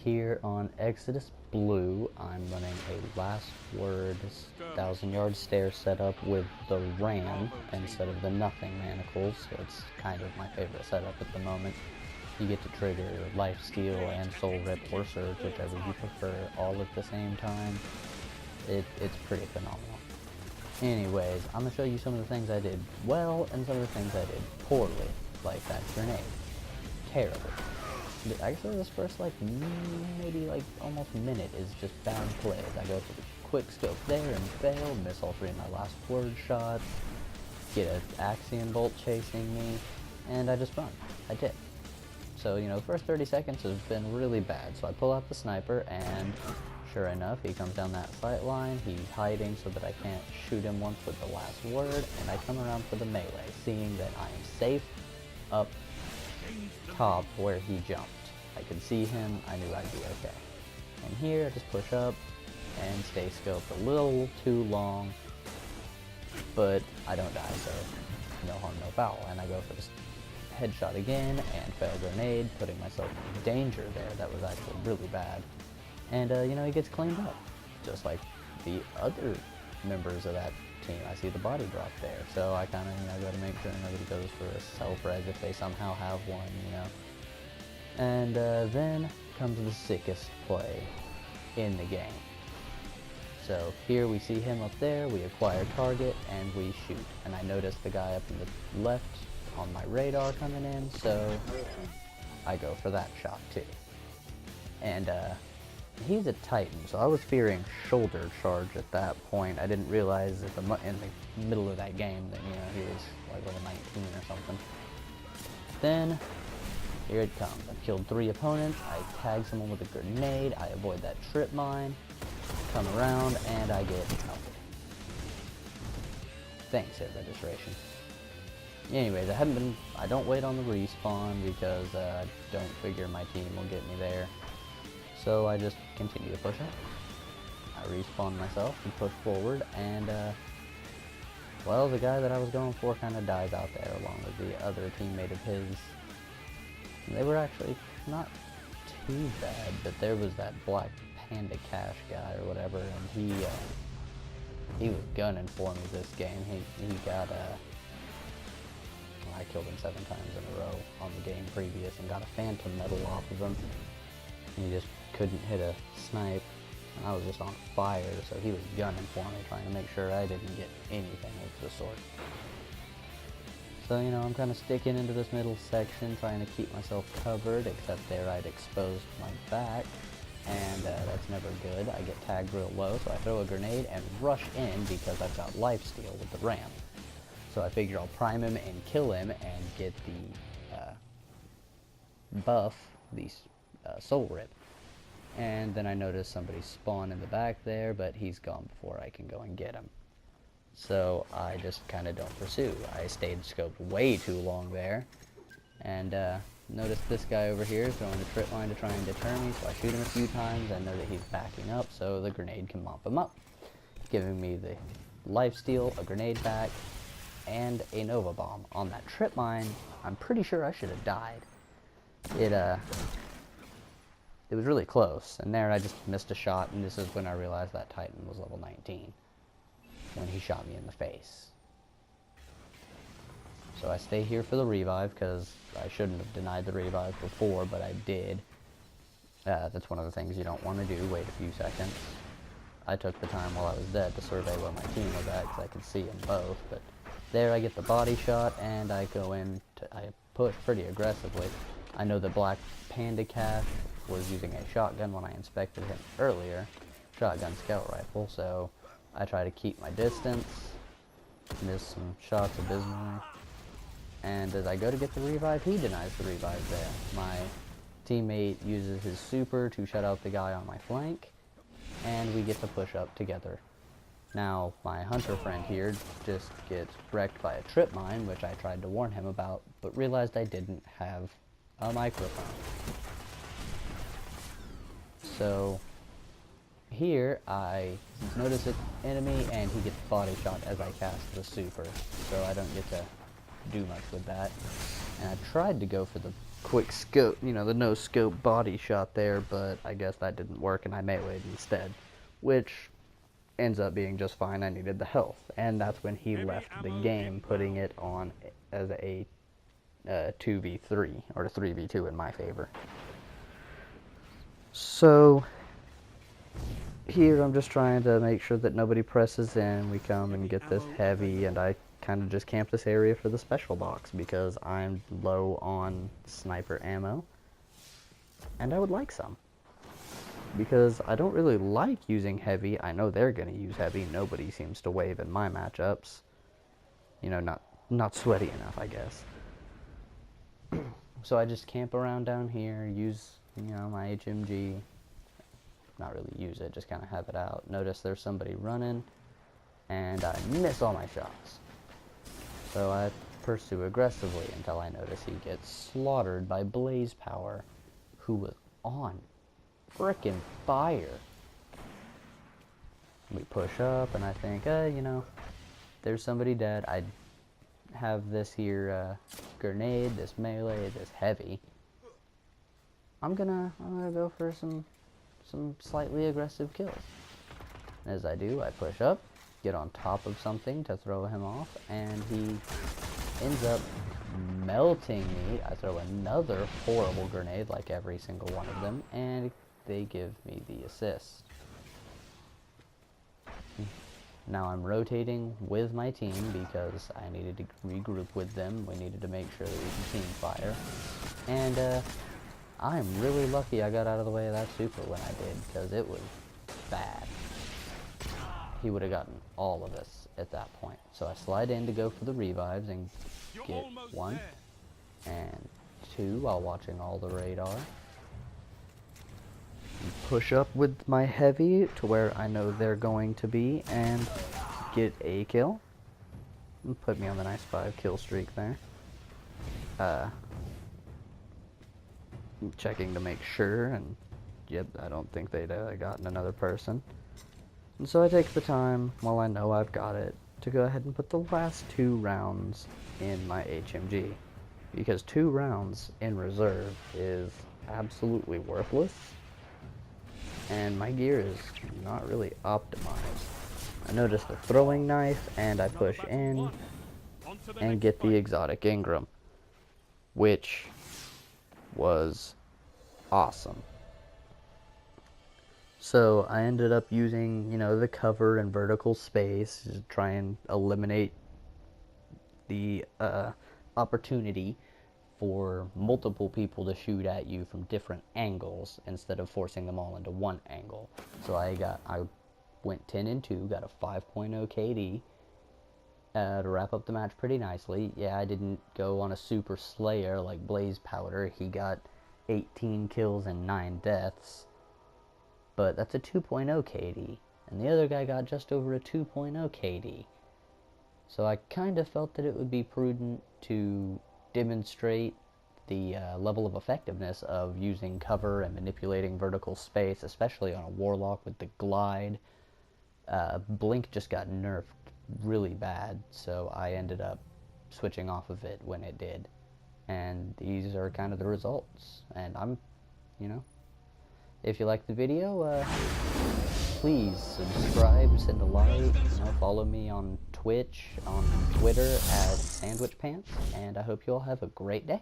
here on Exodus Blue. I'm running a last word 1,000-yard stair setup with the ram instead of the nothing manacles, so it's kind of my favorite setup at the moment. You get to trigger life steal and soul rip or surge, whichever you prefer, all at the same time. It's pretty phenomenal. Anyways, I'm going to show you some of the things I did well and some of the things I did poorly, like that grenade. Terrible. Actually, this first, maybe almost minute is just bad plays. I go for the quick scope there and fail, miss all three of my last word shots, get an axiom bolt chasing me, and I just run. I did. So, the first 30 seconds has been really bad. So I pull out the sniper, and sure enough, he comes down that sight line. He's hiding so that I can't shoot him once with the last word, and I come around for the melee, seeing that I am safe up top where he jumped. I could see him, I knew I'd be okay. And here, I just push up and stay scoped a little too long, but I don't die, so no harm, no foul. And I go for this headshot again and fail grenade, putting myself in danger there. That was actually really bad. And, he gets cleaned up, just like the other members of that team. I see the body drop there, so I kind of, got to make sure nobody goes for a self-res if they somehow have one, And then comes the sickest play in the game. So here we see him up there, we acquire target, and we shoot. And I notice the guy up in the left on my radar coming in, so I go for that shot too. And he's a Titan, so I was fearing shoulder charge at that point. I didn't realize in the middle of that game that, he was like level 19 or something. Then, here it comes. I killed 3 opponents, I tag someone with a grenade, I avoid that trip mine, come around, and I get melted. Thanks, hit registration. Anyways, I don't wait on the respawn because I don't figure my team will get me there. So I just continue to push up. I respawn myself and push forward, and well, the guy that I was going for kind of dies out there along with the other teammate of his. They were actually not too bad, but there was that black panda cash guy or whatever, and he was gunning for me this game. He got I killed him 7 times in a row on the game previous and got a phantom medal off of him. He just couldn't hit a snipe, and I was just on fire, so he was gunning for me, trying to make sure I didn't get anything of the sort. So, I'm kind of sticking into this middle section, trying to keep myself covered, except there I'd exposed my back, and that's never good. I get tagged real low, so I throw a grenade and rush in because I've got lifesteal with the ram. So I figure I'll prime him and kill him and get the buff, the soul rip. And then I notice somebody spawn in the back there, but he's gone before I can go and get him. So I just kind of don't pursue. I stayed scoped way too long there. And notice this guy over here is throwing a trip line to try and deter me, so I shoot him a few times. I know that he's backing up, so the grenade can mop him up, giving me the lifesteal, a grenade back, and a Nova Bomb. On that trip mine, I'm pretty sure I should have died. It was really close, and there I just missed a shot, and this is when I realized that Titan was level 19, when he shot me in the face. So I stay here for the revive, because I shouldn't have denied the revive before, but I did. That's one of the things you don't want to do, wait a few seconds. I took the time while I was dead to survey where my team was at, because I could see them both, but there I get the body shot, and I go in, I push pretty aggressively. I know the black panda cash was using a shotgun when I inspected him earlier, shotgun scout rifle, so I try to keep my distance, miss some shots abysmally, and as I go to get the revive, he denies the revive there. My teammate uses his super to shut out the guy on my flank, and we get to push up together. Now, my hunter friend here just gets wrecked by a trip mine, which I tried to warn him about, but realized I didn't have a microphone. So here I notice an enemy and he gets body shot as I cast the super, so I don't get to do much with that. And I tried to go for the quick scope, you know, the no scope body shot there, but I guess that didn't work and I meleeed instead, which ends up being just fine. I needed the health, and that's when he left the game, putting it on as a 2v3 or a 3v2 in my favor. So here I'm just trying to make sure that nobody presses in. We come and get this heavy, and I kind of just camp this area for the special box because I'm low on sniper ammo and I would like some, because I don't really like using heavy. I know they're going to use heavy. Nobody seems to wave in my matchups. You know, not sweaty enough, I guess. So I just camp around down here, use, you know, my HMG. Not really use it, just kind of have it out. Notice there's somebody running, and I miss all my shots. So I pursue aggressively until I notice he gets slaughtered by Blaze Power, who was on frickin' fire. We push up, and I think, you know, there's somebody dead. I have this here grenade, this melee, this heavy. I'm gonna go for some slightly aggressive kills. As I do, I push up, get on top of something to throw him off, and he ends up melting me. I throw another horrible grenade, like every single one of them, and they give me the assist. Now I'm rotating with my team because I needed to regroup with them. We needed to make sure that we could team fire. And I'm really lucky I got out of the way of that super when I did, because it was bad. He would have gotten all of us at that point. So I slide in to go for the revives and get 1 and 2 while watching all the radar. Push up with my heavy to where I know they're going to be and get a kill. And put me on the nice 5 kill streak there. Checking to make sure, and yep, I don't think they'd gotten another person. And so I take the time, while I know I've got it, to go ahead and put the last 2 rounds in my HMG. Because 2 rounds in reserve is absolutely worthless, and my gear is not really optimized. I notice the throwing knife, and I push in and get the exotic Ingram, which was awesome. So I ended up using, you know, the cover and vertical space to try and eliminate the opportunity for multiple people to shoot at you from different angles instead of forcing them all into one angle. So I went 10 and 2, got a 5.0 KD to wrap up the match pretty nicely. Yeah, I didn't go on a super slayer like Blaze Powder. He got 18 kills and 9 deaths, but that's a 2.0 KD, and the other guy got just over a 2.0 KD. So I kind of felt that it would be prudent to demonstrate the level of effectiveness of using cover and manipulating vertical space, especially on a Warlock with the glide. Blink just got nerfed really bad, so I ended up switching off of it when it did. And these are kind of the results. And I'm, you know, if you like the video, please subscribe, send a like, you know, follow me on Twitch, on Twitter at Sandwhichpants, and I hope you all have a great day.